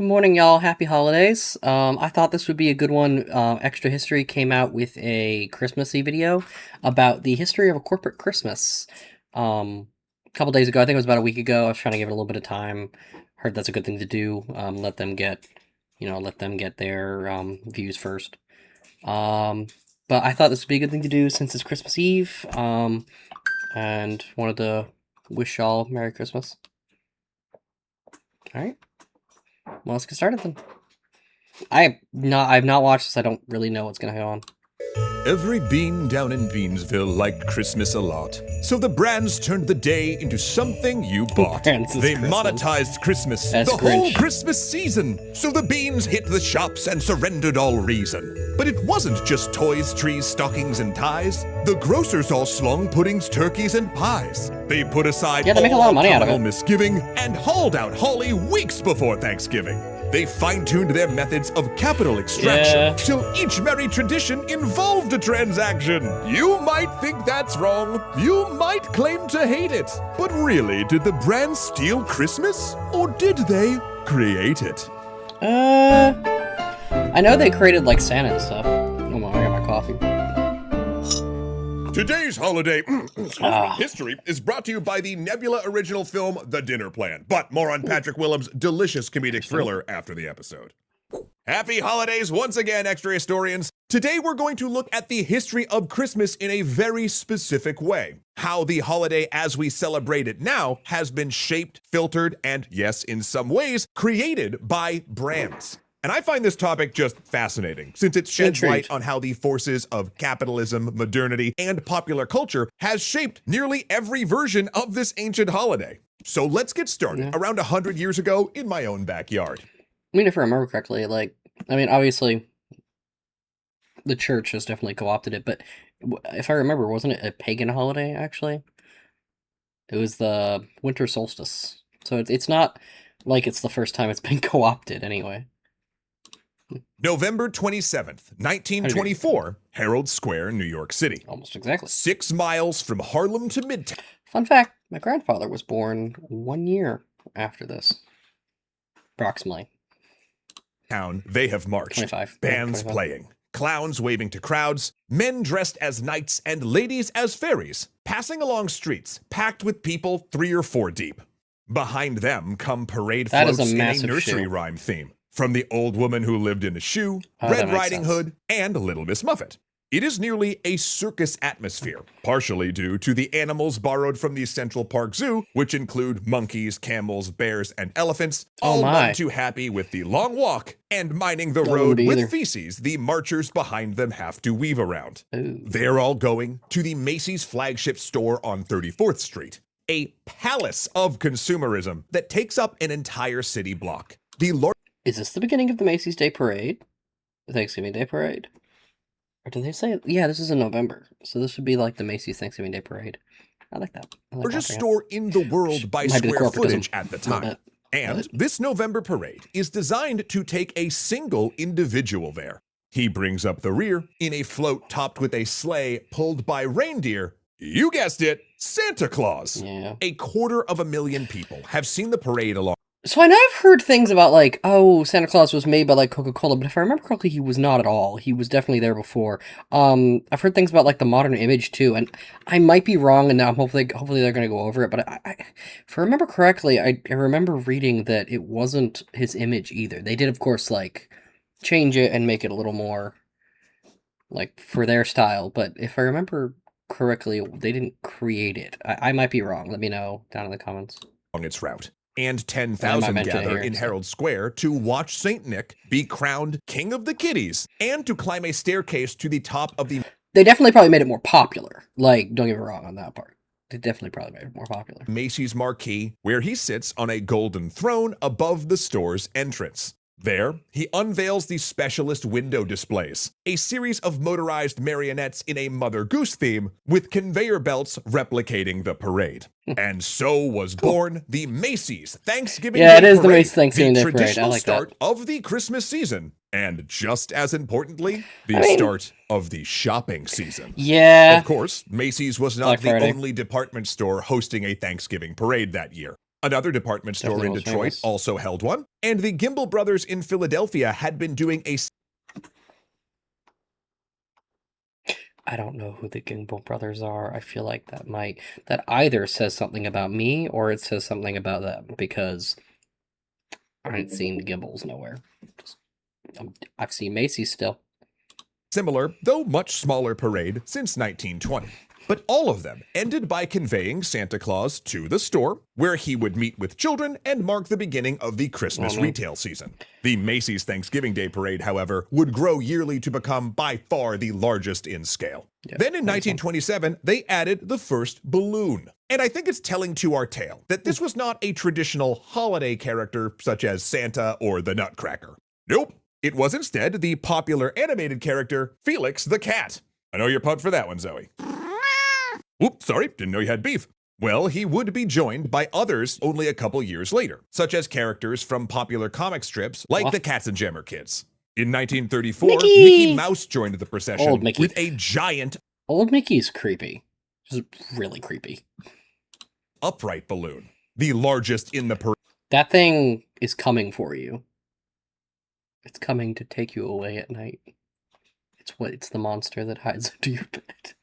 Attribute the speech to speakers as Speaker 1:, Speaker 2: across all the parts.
Speaker 1: morning, y'all. Happy holidays. I thought this would be a good one. Extra History came out with a Christmassy video about the history of a corporate Christmas. A couple days ago, I think it was about a week ago. I was trying to give it a little bit of time. Heard that's a good thing to do. Let them get, their views first. But I thought this would be a good thing to do since it's Christmas Eve. And wanted to wish y'all Merry Christmas. All right. Well, let's get started then. I've not watched this. I don't really know what's gonna go on.
Speaker 2: Every bean down in Beansville liked Christmas a lot, so the brands turned the day into something you bought. They monetized Christmas, the whole Christmas season, so the beans hit the shops and surrendered all reason. But it wasn't just toys, trees, stockings, and ties. The grocers all slung puddings, turkeys, and pies. They put aside
Speaker 1: they make a lot of money out of it.
Speaker 2: misgiving and hauled out holly weeks before Thanksgiving. They fine-tuned their methods of capital extraction till each merry tradition involved a transaction. You might think that's wrong. You might claim to hate it. But really, did the brand steal Christmas? Or did they create it?
Speaker 1: I know they created, like, Santa and stuff. Oh, I got my coffee.
Speaker 2: Today's holiday history is brought to you by the Nebula original film, The Dinner Plan. But more on Patrick Willems' delicious comedic thriller after the episode. Happy holidays once again, extra historians. Today we're going to look at the history of Christmas in a very specific way. How the holiday as we celebrate it now has been shaped, filtered, and yes, in some ways, created by brands. And I find this topic just fascinating, since it sheds light on how the forces of capitalism, modernity, and popular culture has shaped nearly every version of this ancient holiday. So let's get started around 100 years ago in my own backyard.
Speaker 1: I mean, if I remember correctly, obviously, the church has definitely co-opted it, but if I remember, wasn't it a pagan holiday, actually? It was the winter solstice. So it's not like it's the first time it's been co-opted, anyway.
Speaker 2: November 27th, 1924, Herald Square, New York City.
Speaker 1: Almost exactly.
Speaker 2: 6 miles from Harlem to Midtown.
Speaker 1: Fun fact, my grandfather was born 1 year after this. Approximately.
Speaker 2: They have marched.
Speaker 1: 25.
Speaker 2: Bands
Speaker 1: 25.
Speaker 2: playing. Clowns waving to crowds. Men dressed as knights and ladies as fairies. Passing along streets, packed with people 3 or 4 deep. Behind them come parade floats in a nursery rhyme theme. From The Old Woman Who Lived in a Shoe, Red Riding Hood, and Little Miss Muffet. It is nearly a circus atmosphere, partially due to the animals borrowed from the Central Park Zoo, which include monkeys, camels, bears, and elephants, all not too happy with the long walk and mining the road with feces the marchers behind them have to weave around. They're all going to the Macy's flagship store on 34th Street, a palace of consumerism that takes up an entire city block.
Speaker 1: Is this the beginning of the Macy's Day Parade? The Thanksgiving Day Parade? Or did they say it? Yeah, this is in November. So this would be like the Macy's Thanksgiving Day Parade. I like that.
Speaker 2: Largest store in the world by square footage at the time. And this November parade is designed to take a single individual there. He brings up the rear in a float topped with a sleigh pulled by reindeer. You guessed it, Santa Claus.
Speaker 1: Yeah.
Speaker 2: 250,000 people have seen the parade along.
Speaker 1: So I know I've heard things about, like, oh, Santa Claus was made by, like, Coca-Cola, but if I remember correctly, he was not at all. He was definitely there before. I've heard things about, like, the modern image, too, and I might be wrong, and hopefully they're going to go over it, but if I remember correctly, I remember reading that it wasn't his image either. They did, of course, like, change it and make it a little more, like, for their style, but if I remember correctly, they didn't create it. I might be wrong. Let me know down in the comments.
Speaker 2: On its route. And 10,000 gather in Herald Square to watch St. Nick be crowned King of the Kitties and to climb a staircase to the top of the...
Speaker 1: They definitely probably made it more popular. Like, don't get me wrong on that part. They definitely probably made it more popular.
Speaker 2: Macy's marquee, where he sits on a golden throne above the store's entrance. There, he unveils the specialist window displays, a series of motorized marionettes in a Mother Goose theme with conveyor belts replicating the parade. And so was born the Macy's Thanksgiving Day Parade.
Speaker 1: Yeah, it is the Macy's Thanksgiving Day Parade. I like that.
Speaker 2: The traditional start of the Christmas season. And just as importantly, the start of the shopping season.
Speaker 1: Yeah.
Speaker 2: Of course, Macy's was not the only department store hosting a Thanksgiving parade that year. Another department store
Speaker 1: Definitely
Speaker 2: in
Speaker 1: most
Speaker 2: Detroit
Speaker 1: famous.
Speaker 2: also held one, and the Gimbel brothers in Philadelphia had been doing a
Speaker 1: I don't know who the Gimbel brothers are. I feel like that either says something about me or it says something about them, because I ain't seen the Gimbels nowhere. I've seen Macy's still.
Speaker 2: similar, though much smaller parade since 1920. But all of them ended by conveying Santa Claus to the store, where he would meet with children and mark the beginning of the Christmas retail season. The Macy's Thanksgiving Day Parade, however, would grow yearly to become by far the largest in scale.
Speaker 1: Yeah,
Speaker 2: then in 1927, they added the first balloon. And I think it's telling to our tale that this was not a traditional holiday character such as Santa or the Nutcracker. Nope. It was instead the popular animated character, Felix the Cat. I know you're pumped for that one, Zoe. Oops, sorry, didn't know you had beef. Well, he would be joined by others only a couple years later, such as characters from popular comic strips like the Katzenjammer Kids. In 1934, Mickey Mouse joined the procession with a giant
Speaker 1: Old Mickey's creepy. Just really creepy.
Speaker 2: Upright balloon, the largest in the parade.
Speaker 1: That thing is coming for you. It's coming to take you away at night. It's the monster that hides under your bed.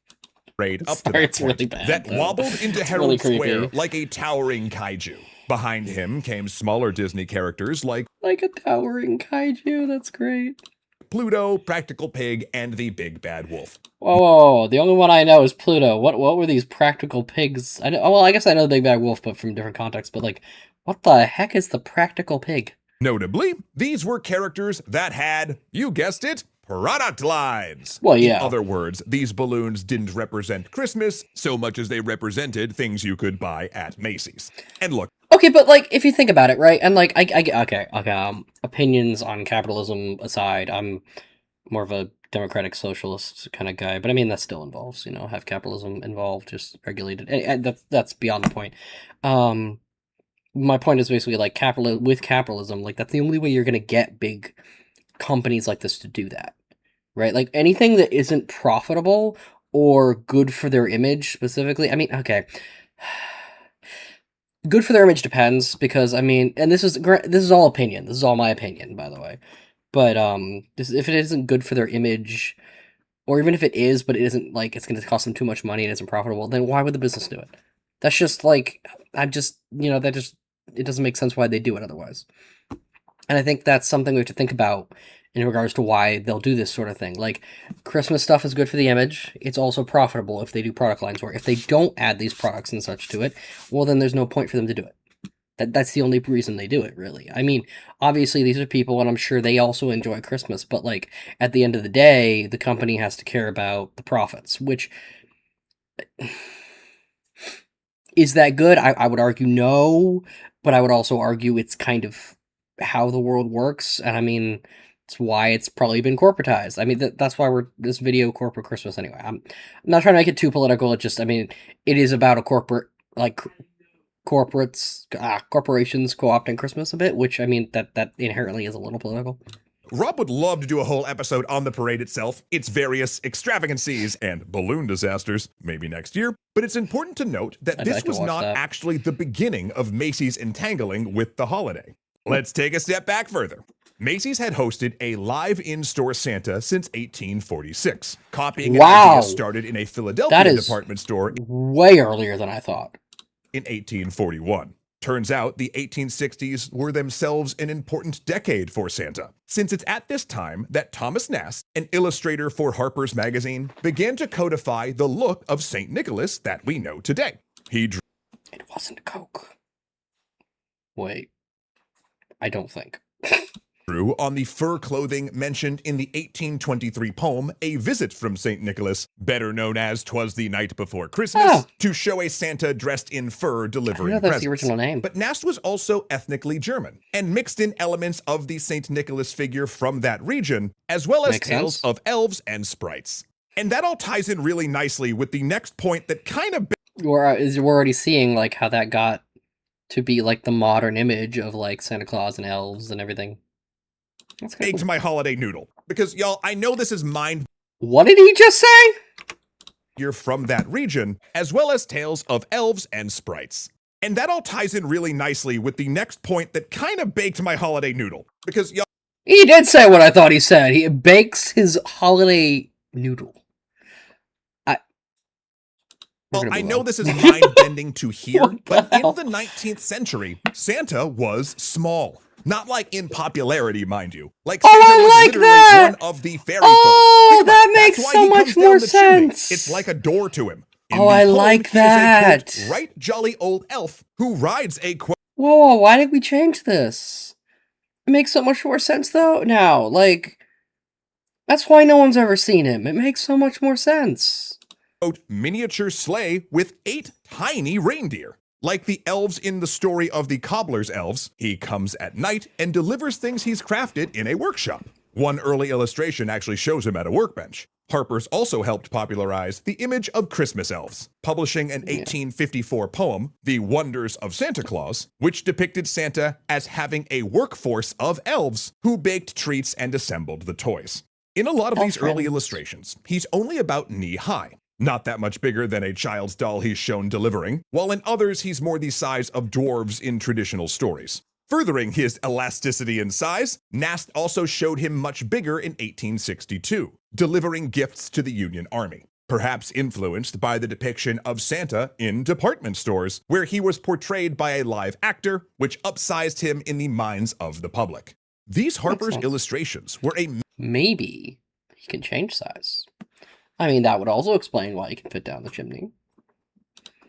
Speaker 2: Up to that point,
Speaker 1: really bad,
Speaker 2: that wobbled into Herald Square like a towering kaiju. Behind him came smaller Disney characters like
Speaker 1: a towering kaiju. That's great.
Speaker 2: Pluto, Practical Pig, and the Big Bad Wolf.
Speaker 1: Whoa, the only one I know is Pluto. What were these Practical Pigs? I guess I know the Big Bad Wolf, but from different contexts. But like, what the heck is the Practical Pig?
Speaker 2: Notably, these were characters that had, you guessed it, product lines.
Speaker 1: Well, yeah.
Speaker 2: In other words, these balloons didn't represent Christmas so much as they represented things you could buy at Macy's. And look.
Speaker 1: Okay, but like, if you think about it, right? And like, okay. Opinions on capitalism aside, I'm more of a democratic socialist kind of guy. But I mean, that still involves, have capitalism involved, just regulated. And that's beyond the point. My point is basically like with capitalism, like that's the only way you're gonna get big companies like this to do that, right? Like anything that isn't profitable or good for their image specifically. I mean, okay, good for their image depends, because I mean, and this is all opinion. This is all my opinion, by the way. But if it isn't good for their image, or even if it is, but it isn't, like, it's going to cost them too much money and isn't profitable, then why would the business do it? That's just like, it doesn't make sense why they do it otherwise. And I think that's something we have to think about in regards to why they'll do this sort of thing. Like, Christmas stuff is good for the image. It's also profitable if they do product lines, where if they don't add these products and such to it, well, then there's no point for them to do it. That's the only reason they do it, really. I mean, obviously these are people, and I'm sure they also enjoy Christmas, but like, at the end of the day, the company has to care about the profits, which... Is that good? I would argue no, but I would also argue it's kind of how the world works, and I mean, it's why it's probably been corporatized. I mean, that's why we're this video corporate Christmas anyway. I'm not trying to make it too political. It just, I mean, it is about a corporate, like, corporations co-opting Christmas a bit, which, I mean, that inherently is a little political.
Speaker 2: Rob would love to do a whole episode on the parade itself, its various extravagancies and balloon disasters, maybe next year, but it's important to note that this was not actually the beginning of Macy's entangling with the holiday. Let's take a step back further. Macy's had hosted a live in-store Santa since 1846, copying an idea started in a Philadelphia department store
Speaker 1: way earlier than I thought.
Speaker 2: In 1841. Turns out the 1860s were themselves an important decade for Santa, since it's at this time that Thomas Nast, an illustrator for Harper's Magazine, began to codify the look of St. Nicholas that we know today. It
Speaker 1: wasn't Coke. Wait. I don't think.
Speaker 2: Drew on the fur clothing mentioned in the 1823 poem A Visit from St. Nicholas, better known as 'Twas the Night Before Christmas, to show a Santa dressed in fur delivering presents.
Speaker 1: That's the original name.
Speaker 2: But Nast was also ethnically German and mixed in elements of the St. Nicholas figure from that region, as well as tales of elves and sprites. And that all ties in really nicely with the next point that kind of...
Speaker 1: We're already seeing like how that got to be like the modern image of like Santa Claus and elves and everything.
Speaker 2: Egg to my holiday noodle. Because, y'all, I know this is mind...
Speaker 1: What did he just say?
Speaker 2: You're from that region, as well as tales of elves and sprites. And that all ties in really nicely with the next point that kind of baked my holiday noodle. Because y'all.
Speaker 1: He did say what I thought he said. He bakes his holiday noodle.
Speaker 2: Well, I know this is mind-bending to hear, but in the 19th century, Santa was small. Not like in popularity, mind you. Like Santa was literally one of the fairy folk.
Speaker 1: Oh, that makes so much more sense.
Speaker 2: It's like a door to him.
Speaker 1: Oh, I like that.
Speaker 2: He is a, quote, right jolly old elf who rides a, quote.
Speaker 1: Whoa, why did we change this? It makes so much more sense, though, now. Like, that's why no one's ever seen him. It makes so much more sense.
Speaker 2: Quote, miniature sleigh with 8 tiny reindeer. Like the elves in the story of the cobbler's elves, he comes at night and delivers things he's crafted in a workshop. One early illustration actually shows him at a workbench. Harper's also helped popularize the image of Christmas elves, publishing an 1854 poem, The Wonders of Santa Claus, which depicted Santa as having a workforce of elves who baked treats and assembled the toys. In a lot of these early illustrations, he's only about knee-high. Not that much bigger than a child's doll he's shown delivering, while in others he's more the size of dwarves in traditional stories. Furthering his elasticity in size, Nast also showed him much bigger in 1862, delivering gifts to the Union Army, perhaps influenced by the depiction of Santa in department stores, where he was portrayed by a live actor, which upsized him in the minds of the public. These Harper's illustrations were a...
Speaker 1: Maybe he can change size. I mean, that would also explain why he can fit down the chimney.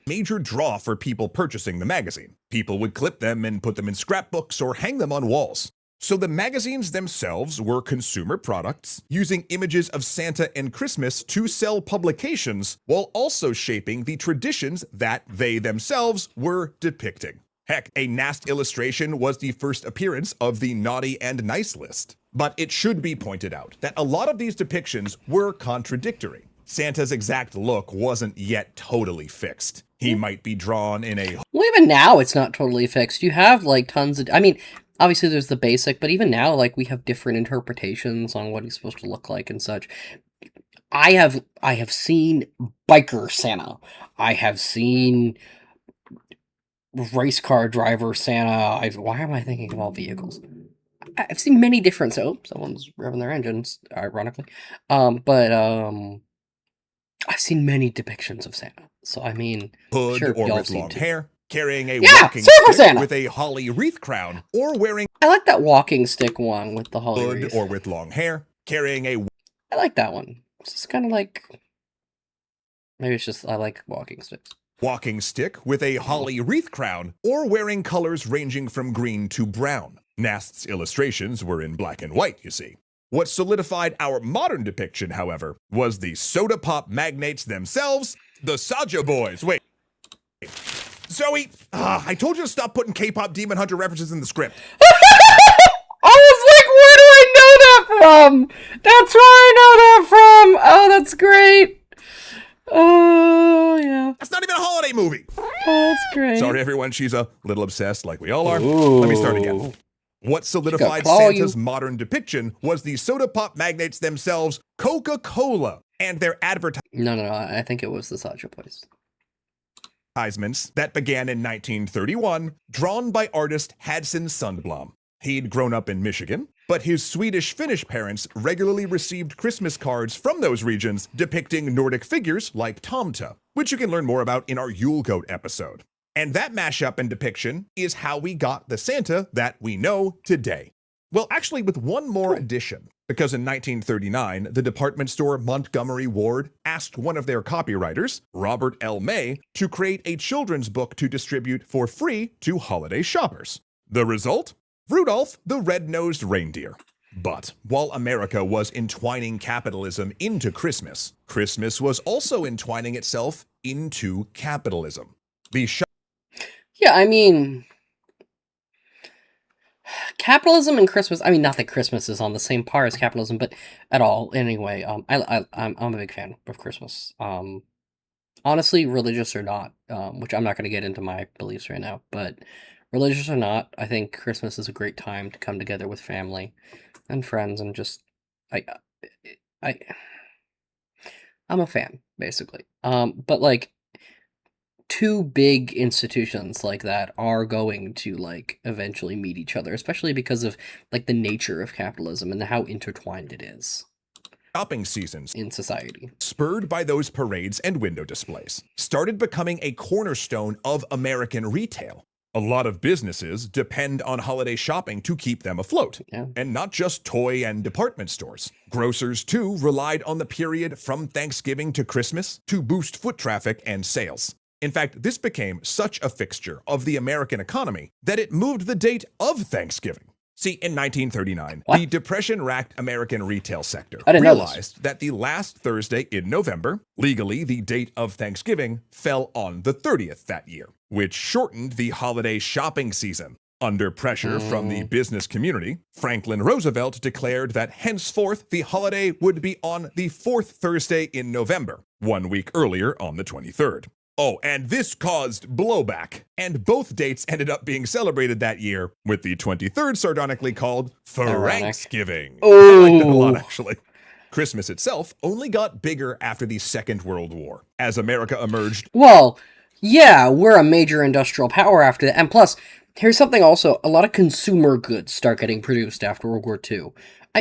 Speaker 2: Major draw for people purchasing the magazine. People would clip them and put them in scrapbooks or hang them on walls. So the magazines themselves were consumer products, using images of Santa and Christmas to sell publications, while also shaping the traditions that they themselves were depicting. Heck, a Nast illustration was the first appearance of the naughty and nice list. But it should be pointed out that a lot of these depictions were contradictory. Santa's exact look wasn't yet totally fixed. He might be drawn in a...
Speaker 1: Well, even now it's not totally fixed. You have, like, tons of... I mean, obviously there's the basic, but even now, like, we have different interpretations on what he's supposed to look like and such. I have seen biker Santa. I have seen race car driver Santa. Why am I thinking of all vehicles? I've seen many different... Oh, someone's revving their engines, ironically. I've seen many depictions of Santa. So, I mean...
Speaker 2: hood
Speaker 1: sure,
Speaker 2: or with long hair, carrying a walking stick
Speaker 1: Santa
Speaker 2: with a holly wreath crown, or wearing...
Speaker 1: I like that walking stick one with the holly
Speaker 2: hood
Speaker 1: wreath.
Speaker 2: or with long hair, carrying a...
Speaker 1: I like that one. It's just kind of like... Maybe it's just I like walking sticks.
Speaker 2: walking stick with a holly wreath crown, or wearing colors ranging from green to brown. Nast's illustrations were in black and white, you see. What solidified our modern depiction, however, was the soda pop magnates themselves, the Saja Boys. Wait. Zoe, I told you to stop putting K-pop Demon Hunter references in the script.
Speaker 1: I was like, where do I know that from? That's where I know that from. Oh, that's great. Oh, yeah.
Speaker 2: That's not even a holiday movie.
Speaker 1: Oh, that's great.
Speaker 2: Sorry, everyone. She's a little obsessed like we all are.
Speaker 1: Ooh.
Speaker 2: Let me start again. What solidified Santa's modern depiction was the soda pop magnates themselves, Coca-Cola, and their advertisements.
Speaker 1: No, I think it was the Saja Boys.
Speaker 2: That began in 1931, drawn by artist Hadson Sundblom. He'd grown up in Michigan, but his Swedish-Finnish parents regularly received Christmas cards from those regions depicting Nordic figures like Tomta, which you can learn more about in our Yule Goat episode. And that mashup and depiction is how we got the Santa that we know today. Well, actually, with one more addition, because in 1939, the department store Montgomery Ward asked one of their copywriters, Robert L. May, to create a children's book to distribute for free to holiday shoppers. The result? Rudolph the Red-Nosed Reindeer. But while America was entwining capitalism into Christmas, Christmas was also entwining itself into capitalism.
Speaker 1: Yeah, I mean, capitalism and Christmas. I mean, not that Christmas is on the same par as capitalism, but at all. Anyway, I'm a big fan of Christmas. Honestly, religious or not, which I'm not going to get into my beliefs right now, but religious or not, I think Christmas is a great time to come together with family and friends and just, I'm a fan, basically. But like, two big institutions like that are going to, like, eventually meet each other, especially because of, like, the nature of capitalism and how intertwined it is.
Speaker 2: Shopping seasons
Speaker 1: in society,
Speaker 2: spurred by those parades and window displays, started becoming a cornerstone of American retail. A lot of businesses depend on holiday shopping to keep them afloat.
Speaker 1: Yeah.
Speaker 2: And not just toy and department stores. Grocers, too, relied on the period from Thanksgiving to Christmas to boost foot traffic and sales. In fact, this became such a fixture of the American economy that it moved the date of Thanksgiving. See, in 1939, the Depression-racked American retail sector realized that the last Thursday in November, legally the date of Thanksgiving, fell on the 30th that year, which shortened the holiday shopping season. Under pressure from the business community, Franklin Roosevelt declared that henceforth the holiday would be on the fourth Thursday in November, 1 week earlier on the 23rd. Oh, and this caused blowback, and both dates ended up being celebrated that year, with the 23rd sardonically called Thanksgiving.
Speaker 1: Oh.
Speaker 2: I like that a lot, actually. Christmas itself only got bigger after the Second World War, as America emerged.
Speaker 1: Well, yeah, we're a major industrial power after that, and plus, here's something also, a lot of consumer goods start getting produced after World War II.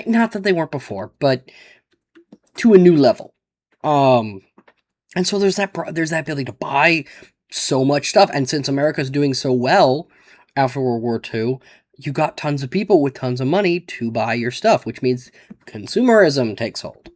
Speaker 1: Not that they weren't before, but to a new level. And so there's that ability to buy so much stuff. And since America's doing so well after World War II, you got tons of people with tons of money to buy your stuff, which means consumerism takes hold.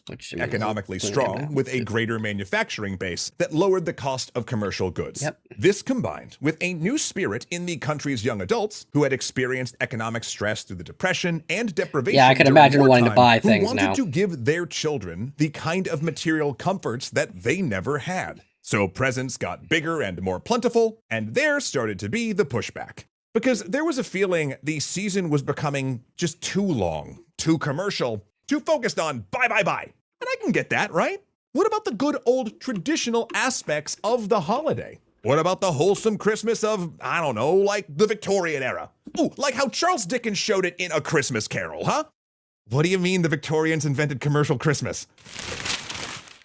Speaker 1: Which
Speaker 2: economically strong with a greater manufacturing base that lowered the cost of commercial goods.
Speaker 1: Yep.
Speaker 2: This combined with a new spirit in the country's young adults who had experienced economic stress through the Depression and deprivation.
Speaker 1: Yeah, I can imagine wanting to buy things
Speaker 2: who wanted to give their children the kind of material comforts that they never had. So presents got bigger and more plentiful, and there started to be the pushback. Because there was a feeling the season was becoming just too long, too commercial, too focused on buy. And I can get that, right? What about the good old traditional aspects of the holiday? What about the wholesome Christmas of, I don't know, like the Victorian era? Ooh, like how Charles Dickens showed it in A Christmas Carol, huh? What do you mean the Victorians invented commercial Christmas?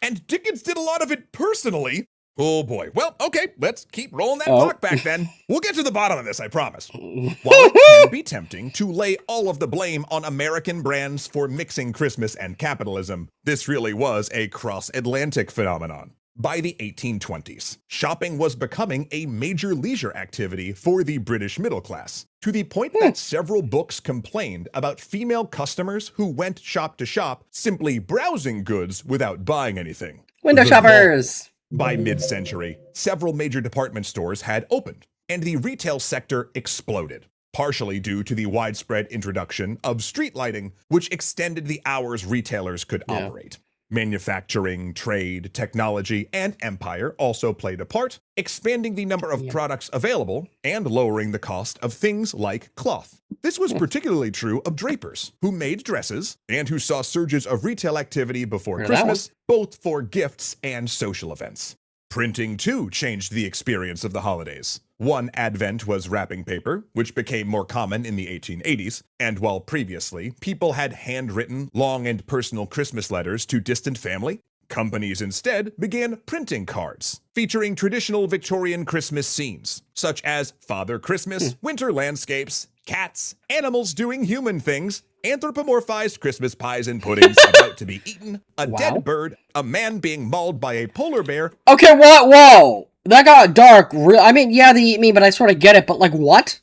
Speaker 2: And Dickens did a lot of it personally. Oh boy. Well, okay, let's keep rolling that clock back then. We'll get to the bottom of this, I promise. While it can be tempting to lay all of the blame on American brands for mixing Christmas and capitalism, this really was a cross-Atlantic phenomenon. By the 1820s, shopping was becoming a major leisure activity for the British middle class, to the point that several books complained about female customers who went shop to shop simply browsing goods without buying anything.
Speaker 1: Window shoppers!
Speaker 2: By mid-century, several major department stores had opened, and the retail sector exploded, partially due to the widespread introduction of street lighting, which extended the hours retailers could operate. Manufacturing, trade, technology, and empire also played a part, expanding the number of products available and lowering the cost of things like cloth. This was particularly true of drapers, who made dresses and who saw surges of retail activity before Christmas, both for gifts and social events. Printing, too, changed the experience of the holidays. One advent was wrapping paper, which became more common in the 1880s, and while previously people had handwritten, long and personal Christmas letters to distant family, companies instead began printing cards, featuring traditional Victorian Christmas scenes, such as Father Christmas, winter landscapes, cats, animals doing human things, anthropomorphized Christmas pies and puddings about to be eaten, a dead bird, a man being mauled by a polar bear.
Speaker 1: Okay, what? Whoa! That got dark. I mean, yeah, they eat me, but I sort of get it, but like, what?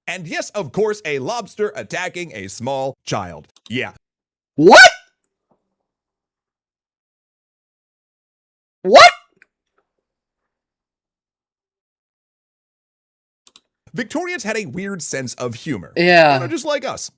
Speaker 2: And yes, of course, a lobster attacking a small child. Yeah.
Speaker 1: What? What?
Speaker 2: Victorians had a weird sense of humor.
Speaker 1: Yeah.
Speaker 2: Just like us.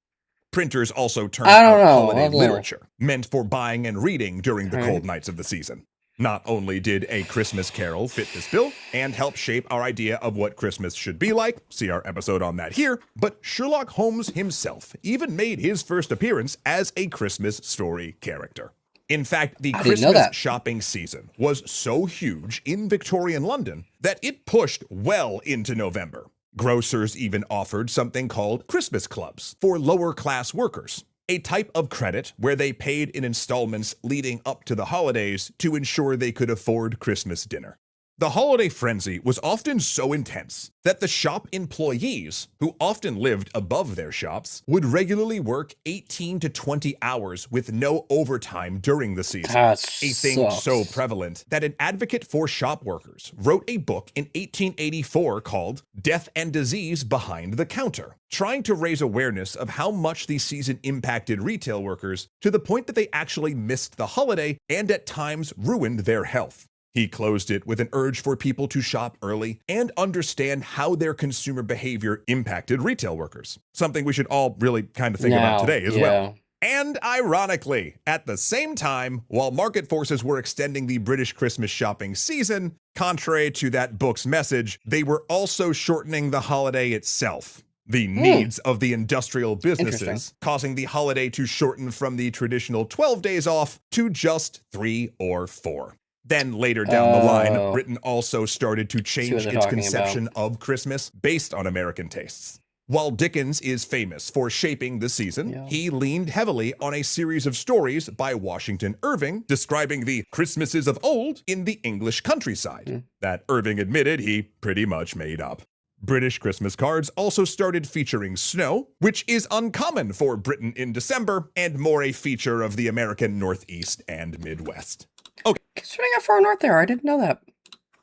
Speaker 2: Printers also turned out holiday literature, meant for buying and reading during the cold nights of the season. Not only did A Christmas Carol fit this bill and help shape our idea of what Christmas should be like, see our episode on that here, but Sherlock Holmes himself even made his first appearance as a Christmas story character. In fact, the Christmas shopping season was so huge in Victorian London that it pushed well into November. Grocers even offered something called Christmas clubs for lower-class workers, a type of credit where they paid in installments leading up to the holidays to ensure they could afford Christmas dinner. The holiday frenzy was often so intense that the shop employees, who often lived above their shops, would regularly work 18 to 20 hours with no overtime during the season.
Speaker 1: That
Speaker 2: A thing so
Speaker 1: sucks.
Speaker 2: prevalent that an advocate for shop workers wrote a book in 1884 called Death and Disease Behind the Counter, trying to raise awareness of how much the season impacted retail workers to the point that they actually missed the holiday and at times ruined their health. He closed it with an urge for people to shop early and understand how their consumer behavior impacted retail workers, something we should all really kind of think about today as well. And ironically, at the same time, while market forces were extending the British Christmas shopping season, contrary to that book's message, they were also shortening the holiday itself. The needs of the industrial businesses, causing the holiday to shorten from the traditional 12 days off to just 3 or 4. Then later down the line, Britain also started to change its conception of Christmas based on American tastes. While Dickens is famous for shaping the season, he leaned heavily on a series of stories by Washington Irving describing the Christmases of old in the English countryside that Irving admitted he pretty much made up. British Christmas cards also started featuring snow, which is uncommon for Britain in December and more a feature of the American Northeast and Midwest. Okay.
Speaker 1: Considering how far north they are, I didn't know that.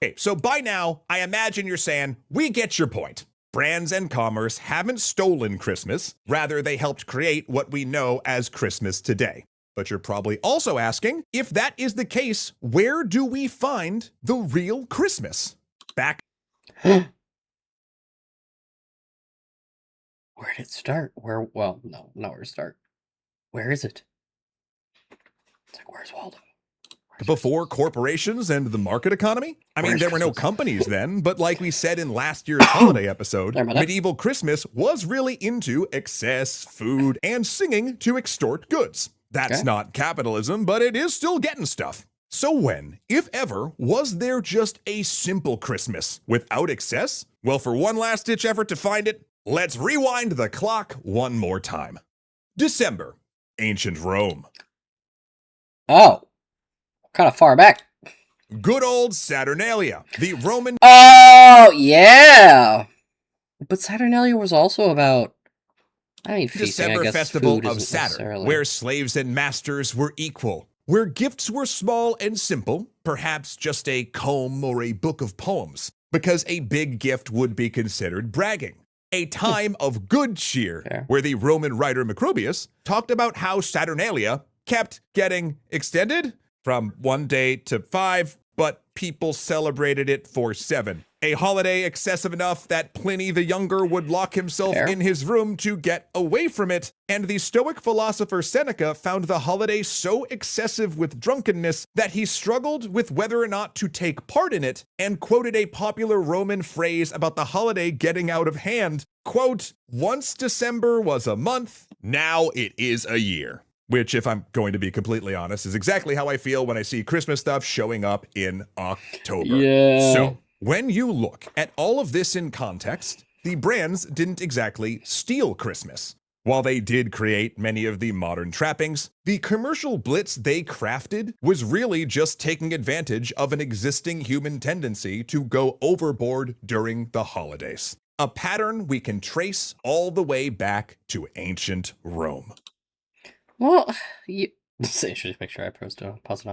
Speaker 2: Okay, so by now, I imagine you're saying, we get your point. Brands and commerce haven't stolen Christmas. Rather, they helped create what we know as Christmas today. But you're probably also asking, if that is the case, where do we find the real Christmas? Back.
Speaker 1: Where did it start? Well, no, not where to start. Where is it? It's like, where's Waldo?
Speaker 2: Before corporations and the market economy? I mean, there were no companies then, but like we said in last year's holiday episode, medieval Christmas was really into excess, food, and singing to extort goods. That's not capitalism, but it is still getting stuff. So when, if ever, was there just a simple Christmas without excess? Well, for one last-ditch effort to find it, let's rewind the clock one more time. December, ancient Rome.
Speaker 1: Oh. Kind of far back.
Speaker 2: Good old Saturnalia, the Roman...
Speaker 1: Oh, yeah! But Saturnalia was also about... feasting,
Speaker 2: December festival of Saturn, where slaves and masters were equal, where gifts were small and simple, perhaps just a comb or a book of poems, because a big gift would be considered bragging. A time of good cheer, where the Roman writer Macrobius talked about how Saturnalia kept getting extended from 1 day to 5, but people celebrated it for 7. A holiday excessive enough that Pliny the Younger would lock himself in his room to get away from it, and the Stoic philosopher Seneca found the holiday so excessive with drunkenness that he struggled with whether or not to take part in it, and quoted a popular Roman phrase about the holiday getting out of hand, quote, "Once December was a month, now it is a year." Which, if I'm going to be completely honest, is exactly how I feel when I see Christmas stuff showing up in October. So, when you look at all of this in context, the brands didn't exactly steal Christmas. While they did create many of the modern trappings, the commercial blitz they crafted was really just taking advantage of an existing human tendency to go overboard during the holidays. A pattern we can trace all the way back to ancient Rome.
Speaker 1: Well, this is an interesting picture I pass it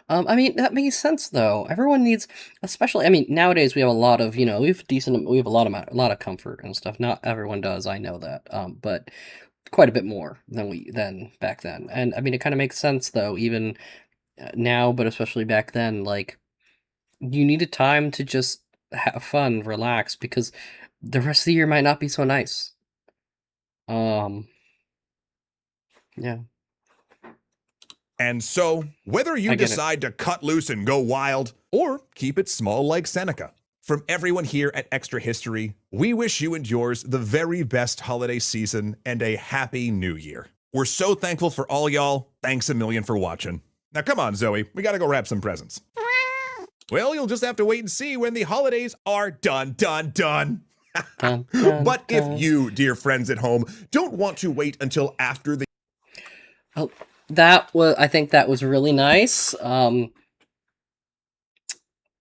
Speaker 1: on. That makes sense though. Everyone needs, especially, nowadays we have a lot of, we have a lot of comfort and stuff. Not everyone does, I know that. But quite a bit more than back then. And it kind of makes sense though, even now, but especially back then, like, you needed time to just have fun, relax, because the rest of the year might not be so nice. Yeah.
Speaker 2: And so, whether you decide to cut loose and go wild, or keep it small like Seneca, from everyone here at Extra History, we wish you and yours the very best holiday season and a happy new year. We're so thankful for all y'all. Thanks a million for watching. Now come on, Zoe, we gotta go wrap some presents. Well, you'll just have to wait and see when the holidays are done. But if you, dear friends at home, don't want to wait until after the...
Speaker 1: I think that was really nice.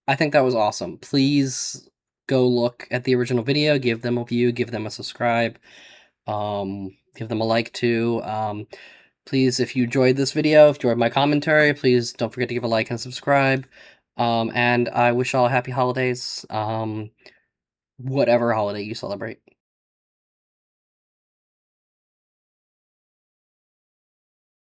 Speaker 1: I think that was awesome. Please go look at the original video, give them a view, give them a subscribe, give them a like too. Please, if you enjoyed this video, if you enjoyed my commentary, please don't forget to give a like and subscribe. And I wish all happy holidays, whatever holiday you celebrate.